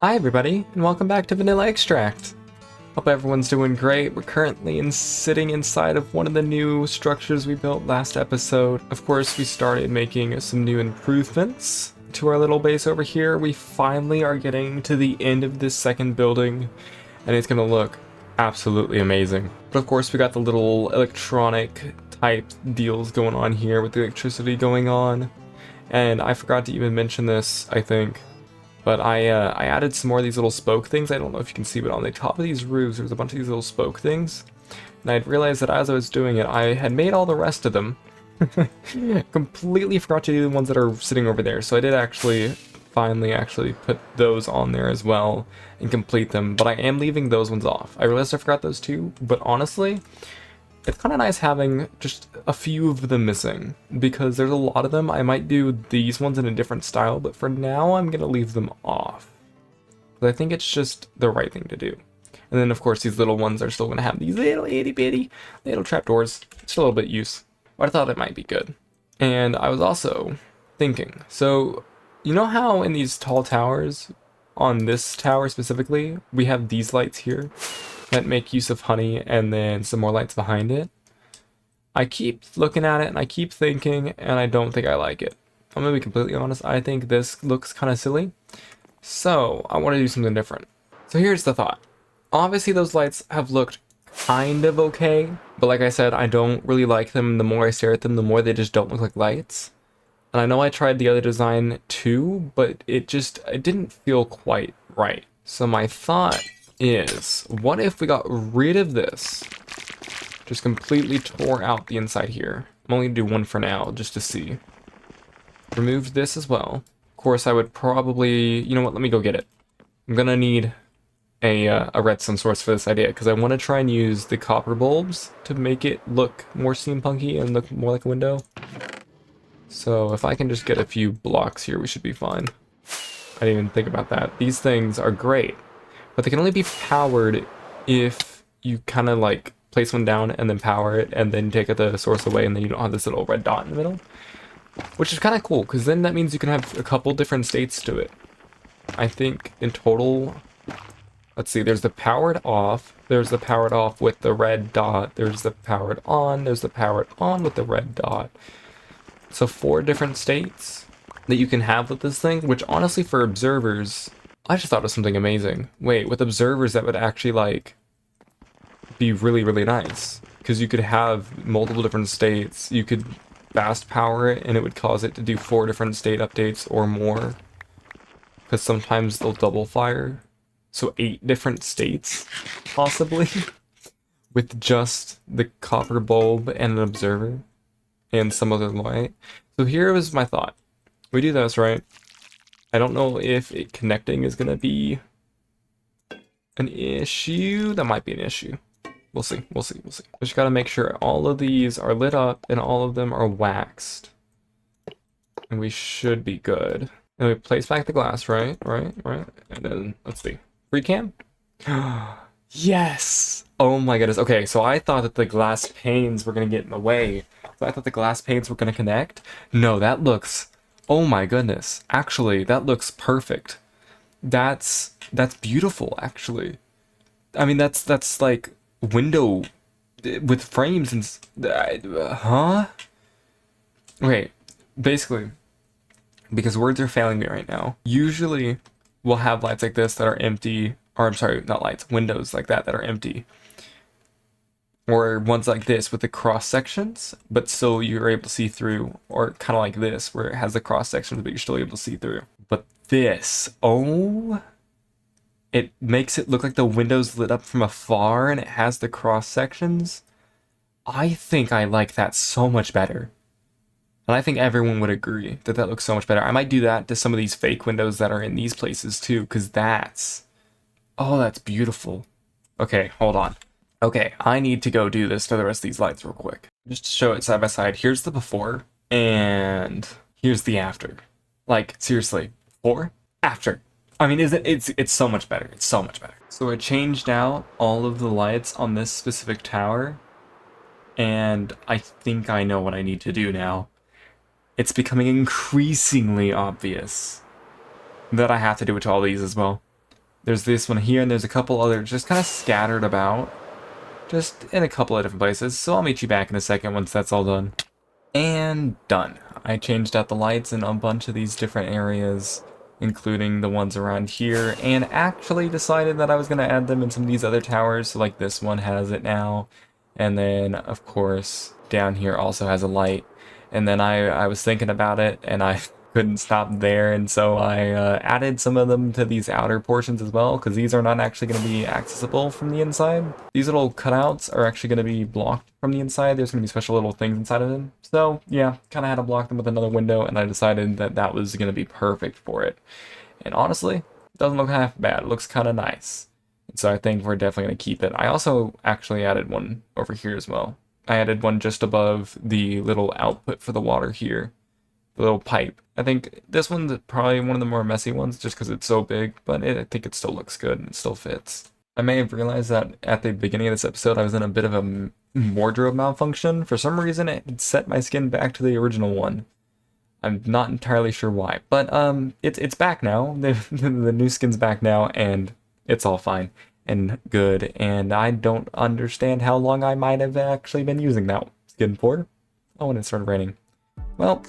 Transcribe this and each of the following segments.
Hi everybody, and welcome back to Vanilla Extract. Hope everyone's doing great. We're currently sitting inside of one of the new structures we built last episode. Of course, we started making some new improvements to our little base over here. We finally are getting to the end of this second building, and it's gonna look absolutely amazing. But of course, we got the little electronic type deals going on here with the electricity going on. And I forgot to even mention this, I think. But I added some more of these little spoke things. I don't know if you can see, but on the top of these roofs, there's a bunch of these little spoke things. And I'd realized that as I was doing it, I had made all the rest of them. Completely forgot to do the ones that are sitting over there. So I did finally put those on there as well and complete them. But I am leaving those ones off. I realized I forgot those too, but honestly, it's kind of nice having just a few of them missing, because there's a lot of them. I might do these ones in a different style, but for now I'm going to leave them off. But I think it's just the right thing to do. And then of course these little ones are still going to have these little itty bitty little trapdoors. It's a little bit use, but I thought it might be good. And I was also thinking, so you know how in these tall towers, on this tower specifically, we have these lights here that make use of honey and then some more lights behind it? I keep looking at it and I keep thinking, and I don't think I like it. I'm gonna be completely honest, I think this looks kind of silly. So I want to do something different. So here's the thought. Obviously those lights have looked kind of okay, but like I said, I don't really like them. The more I stare at them, the more they just don't look like lights. And I know I tried the other design too, but it didn't feel quite right. So my thought is, what if we got rid of this? Just completely tore out the inside here. I'm only gonna do one for now, just to see. Removed this as well. Of course, I would probably, you know what, let me go get it. I'm gonna need a redstone source for this idea, because I want to try and use the copper bulbs to make it look more steampunky and look more like a window. So if I can just get a few blocks here, we should be fine. I didn't even think about that. These things are great, but they can only be powered if you kind of like place one down and then power it and then take the source away, and then you don't have this little red dot in the middle, which is kind of cool, because then that means you can have a couple different states to it. I think in total, let's see, there's the powered off, there's the powered off with the red dot, there's the powered on, there's the powered on with the red dot. So 4 different states that you can have with this thing, which honestly for observers, I just thought it was something amazing. Wait, with observers that would actually like be really, really nice, because you could have multiple different states. You could fast power it and it would cause it to do 4 different state updates or more, because sometimes they'll double fire. So 8 different states possibly with just the copper bulb and an observer and some other light. So here was my thought. We do this, right? I don't know if it connecting is gonna be an issue. That might be an issue. We'll see. Just gotta make sure all of these are lit up and all of them are waxed. And we should be good. And we place back the glass, right? And then, let's see. Free cam? Yes! Oh my goodness. Okay, so I thought that the glass panes were gonna get in the way. So I thought the glass panes were gonna connect. No, that looks... Oh my goodness. Actually, that looks perfect. That's beautiful, actually. I mean, that's like window with frames and... huh? Okay, basically, because words are failing me right now. Usually, we'll have lights like this that are empty, or I'm sorry, not lights, windows like that are empty. Or ones like this with the cross sections, but still you're able to see through, or kind of like this where it has the cross sections, but you're still able to see through. But this, oh, it makes it look like the window's lit up from afar and it has the cross sections. I think I like that so much better. And I think everyone would agree that that looks so much better. I might do that to some of these fake windows that are in these places too, because that's beautiful. Okay, hold on. Okay, I need to go do this to the rest of these lights real quick. Just to show it side by side. Here's the before, and here's the after. Like, seriously, before, after. I mean, it's so much better. It's so much better. So I changed out all of the lights on this specific tower, and I think I know what I need to do now. It's becoming increasingly obvious that I have to do it to all these as well. There's this one here, and there's a couple others just kind of scattered about, just in a couple of different places. So I'll meet you back in a second once that's all done. And done. I changed out the lights in a bunch of these different areas, including the ones around here, and actually decided that I was going to add them in some of these other towers, so like this one has it now. And then, of course, down here also has a light. And then I was thinking about it, and I couldn't stop there, and so I added some of them to these outer portions as well, because these are not actually going to be accessible from the inside. These little cutouts are actually going to be blocked from the inside. There's going to be special little things inside of them. So yeah, kind of had to block them with another window, and I decided that that was going to be perfect for it. And honestly, it doesn't look half bad. It looks kind of nice. And so I think we're definitely going to keep it. I also actually added one over here as well. I added one just above the little output for the water here. The little pipe. I think this one's probably one of the more messy ones just because it's so big, but I think it still looks good and it still fits. I may have realized that at the beginning of this episode I was in a bit of a wardrobe malfunction. For some reason it set my skin back to the original one. I'm not entirely sure why, but it's back now. The new skin's back now, and it's all fine and good, and I don't understand how long I might have actually been using that skin for. Oh, and it started raining. Well,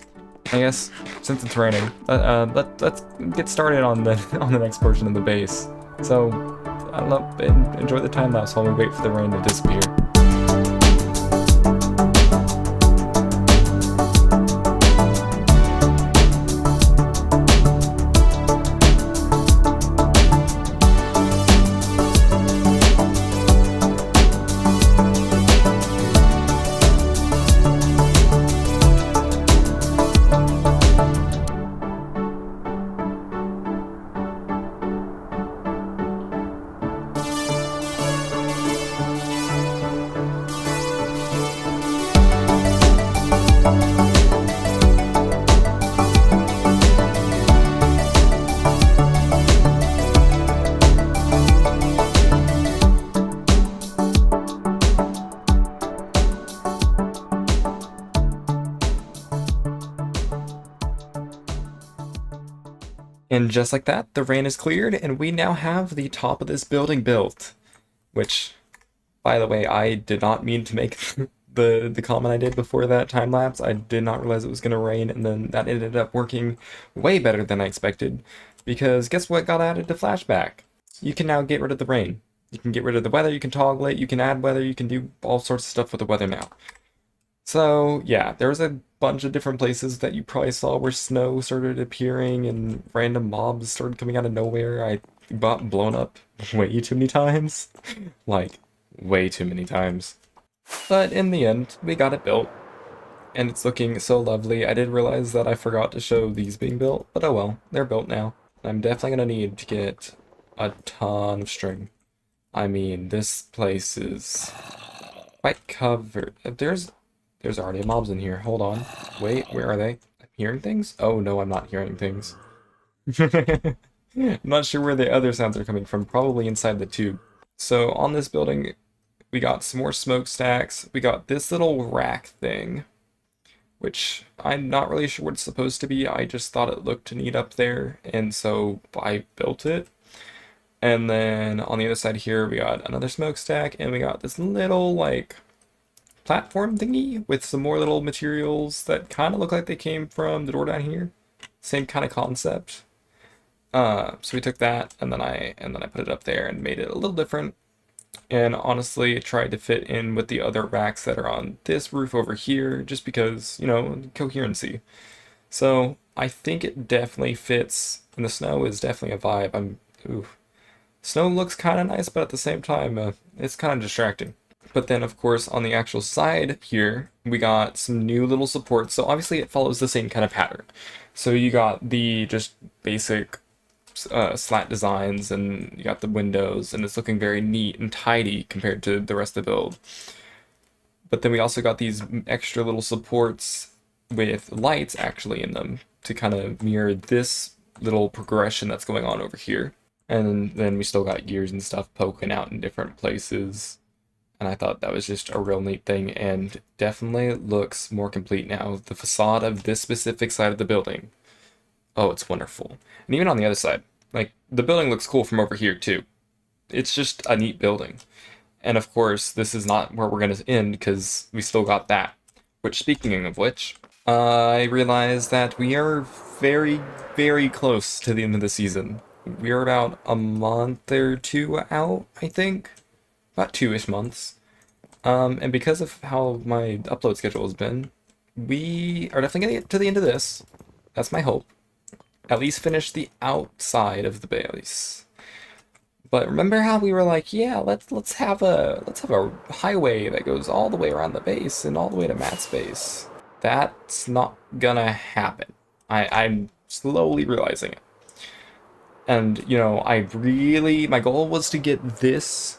I guess since it's raining, let's get started on the next portion of the base. So I don't know, enjoy the time lapse while we wait for the rain to disappear. And just like that, the rain is cleared, and we now have the top of this building built. Which, by the way, I did not mean to make the comment I did before that time lapse. I did not realize it was going to rain, and then that ended up working way better than I expected. Because guess what got added to Flashback? You can now get rid of the rain. You can get rid of the weather, you can toggle it, you can add weather, you can do all sorts of stuff with the weather now. So yeah, there was a bunch of different places that you probably saw where snow started appearing and random mobs started coming out of nowhere. I got blown up way too many times. Like, way too many times. But in the end, we got it built. And it's looking so lovely. I did realize that I forgot to show these being built, but oh well, they're built now. I'm definitely gonna need to get a ton of string. I mean, this place is quite covered. There's already mobs in here. Hold on. Wait, where are they? I'm hearing things? Oh no, I'm not hearing things. I'm not sure where the other sounds are coming from. Probably inside the tube. So on this building, we got some more smokestacks. We got this little rack thing, which I'm not really sure what it's supposed to be. I just thought it looked neat up there, and so I built it. And then on the other side here, we got another smokestack, and we got this little, like, platform thingy with some more little materials that kind of look like they came from the door down here. Same kind of concept. So we took that and then I put it up there and made it a little different. And honestly, it tried to fit in with the other racks that are on this roof over here, just because, you know, coherency. So I think it definitely fits, and the snow is definitely a vibe. Snow looks kind of nice, but at the same time, it's kind of distracting. But then, of course, on the actual side here, we got some new little supports. So obviously it follows the same kind of pattern. So you got the just basic slat designs, and you got the windows, and it's looking very neat and tidy compared to the rest of the build. But then we also got these extra little supports with lights actually in them to kind of mirror this little progression that's going on over here. And then we still got gears and stuff poking out in different places. And I thought that was just a real neat thing, and definitely looks more complete now. The facade of this specific side of the building, oh, it's wonderful. And even on the other side, Like, the building looks cool from over here, too. It's just a neat building. And of course, this is not where we're going to end, because we still got that. Which, speaking of which, I realized that we are very, very close to the end of the season. We are about a month or two out, I think. About 2-ish months. And because of how my upload schedule has been, we are definitely going to get to the end of this. That's my hope. At least finish the outside of the base. But remember how we were like, yeah, let's have a highway that goes all the way around the base and all the way to Matt's base. That's not gonna happen. I'm slowly realizing it. And you know, my goal was to get this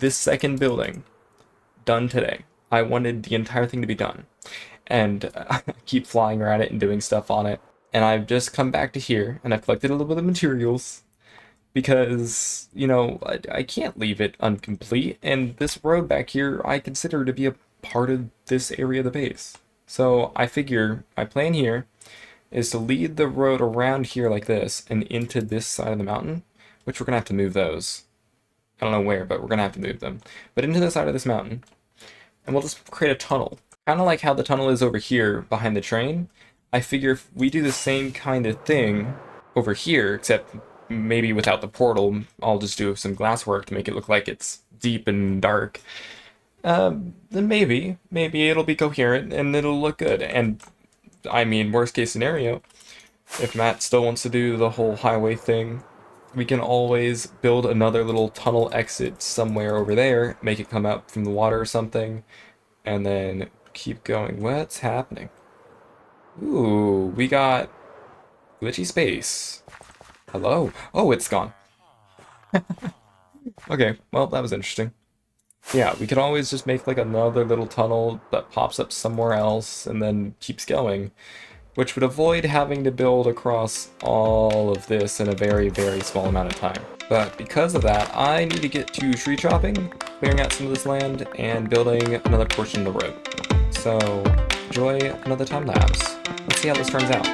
second building done today. I wanted the entire thing to be done. And I keep flying around it and doing stuff on it. And I've just come back to here and I've collected a little bit of materials because, you know, I can't leave it incomplete. And this road back here, I consider to be a part of this area of the base. So I figure my plan here is to lead the road around here like this and into this side of the mountain, which we're going to have to move those. I don't know where, but we're going to have to move them. But into the side of this mountain, and we'll just create a tunnel. Kind of like how the tunnel is over here behind the train. I figure if we do the same kind of thing over here, except maybe without the portal, I'll just do some glass work to make it look like it's deep and dark. Then maybe it'll be coherent and it'll look good. And I mean, worst case scenario, if Matt still wants to do the whole highway thing, we can always build another little tunnel exit somewhere over there, make it come out from the water or something, and then keep going. What's happening? Ooh, we got glitchy space. Hello? Oh, it's gone. Okay, well, that was interesting. Yeah, we could always just make like another little tunnel that pops up somewhere else and then keeps going, which would avoid having to build across all of this in a very, very small amount of time. But because of that, I need to get to tree chopping, clearing out some of this land, and building another portion of the road. So, enjoy another time lapse. Let's see how this turns out.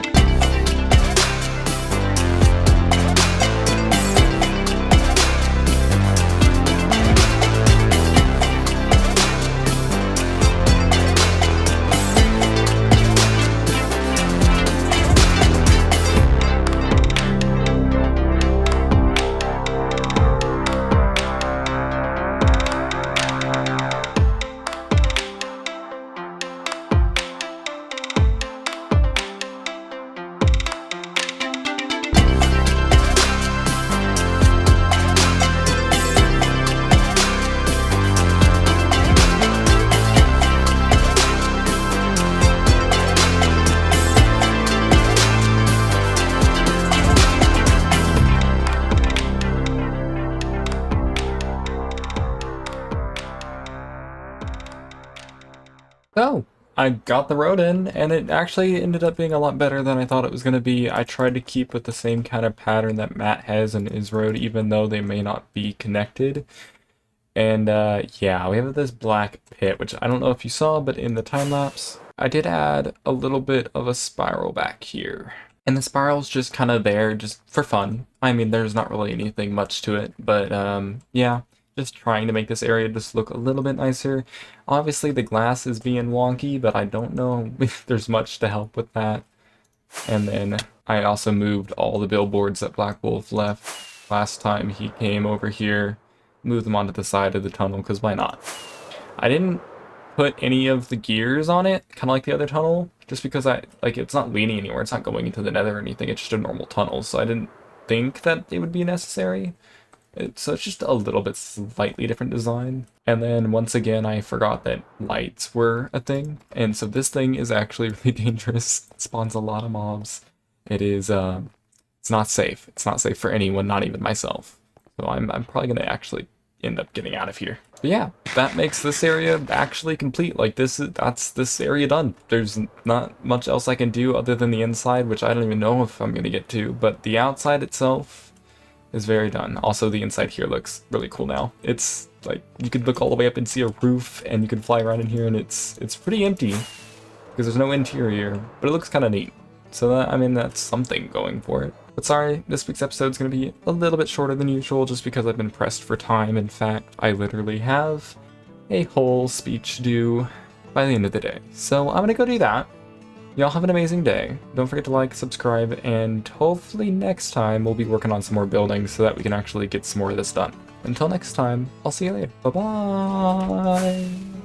So, I got the road in, and it actually ended up being a lot better than I thought it was going to be. I tried to keep with the same kind of pattern that Matt has in his road, even though they may not be connected. And yeah, we have this black pit, which I don't know if you saw, but in the time-lapse, I did add a little bit of a spiral back here. And the spiral's just kind of there, just for fun. I mean, there's not really anything much to it, but yeah. Just trying to make this area just look a little bit nicer. Obviously the glass is being wonky, but I don't know if there's much to help with that. And then I also moved all the billboards that Black Wolf left last time he came over here. Moved them onto the side of the tunnel, because why not? I didn't put any of the gears on it, kind of like the other tunnel, just because it's not leaning anywhere, it's not going into the nether or anything, it's just a normal tunnel, so I didn't think that it would be necessary. So it's just a little bit slightly different design. And then once again, I forgot that lights were a thing. And so this thing is actually really dangerous. It spawns a lot of mobs. It is, it's not safe. It's not safe for anyone, not even myself. So I'm probably going to actually end up getting out of here. But yeah, that makes this area actually complete. Like that's this area done. There's not much else I can do other than the inside, which I don't even know if I'm going to get to. But the outside itself is very done. Also, the inside here looks really cool now. It's like you could look all the way up and see a roof, and you can fly around in here, and it's pretty empty because there's no interior, but it looks kind of neat. So that, I mean, that's something going for it. But sorry, this week's episode is going to be a little bit shorter than usual just because I've been pressed for time. In fact, I literally have a whole speech due by the end of the day. So I'm going to go do that. Y'all have an amazing day. Don't forget to like, subscribe, and hopefully next time we'll be working on some more buildings so that we can actually get some more of this done. Until next time, I'll see you later. Bye-bye!